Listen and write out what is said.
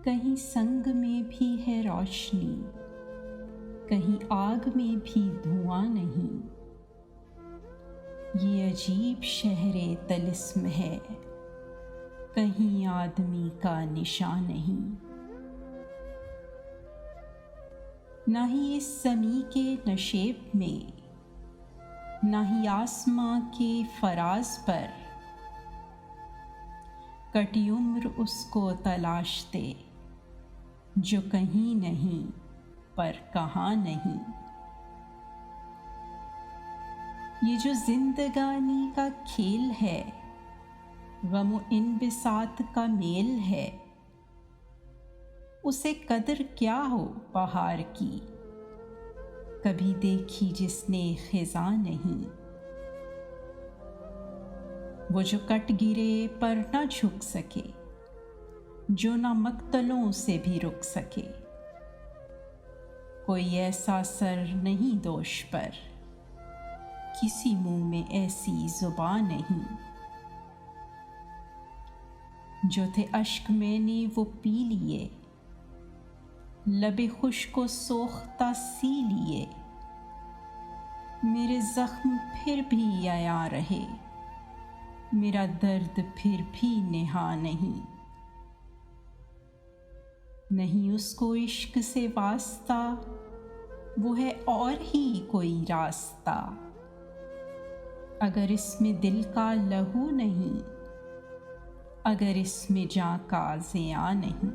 कहीं संग में भी है रोशनी, कहीं आग में भी धुआं नहीं। ये अजीब शहरे तलिस्म है, कहीं आदमी का निशान नहीं। ना ही इस ज़मीं के नशेब में, ना ही आसमां के फराज पर कटी उम्र उसको तलाशते, जो कहीं नहीं पर कहाँ नहीं। ये जो जिंदगानी का खेल है, गम इन बिसात का मेल है, उसे कदर क्या हो बहार की, कभी देखी जिसने खिज़ा नहीं। वो जो कट गिरे पर न झुक सके, जो ना मक्तलों से भी रुक सके। कोई ऐसा सर नहीं दोष पर, किसी मुंह में ऐसी जुबान नहीं। जो थे अश्क मैंने वो पी लिए, लबे खुश को सोख्ता सी लिए। मेरे जख्म फिर भी आया रहे, मेरा दर्द फिर भी नेहा नहीं। नहीं उसको इश्क से वास्ता, वो है और ही कोई रास्ता। अगर इसमें दिल का लहू नहीं, अगर इसमें जां का ज़िया नहीं।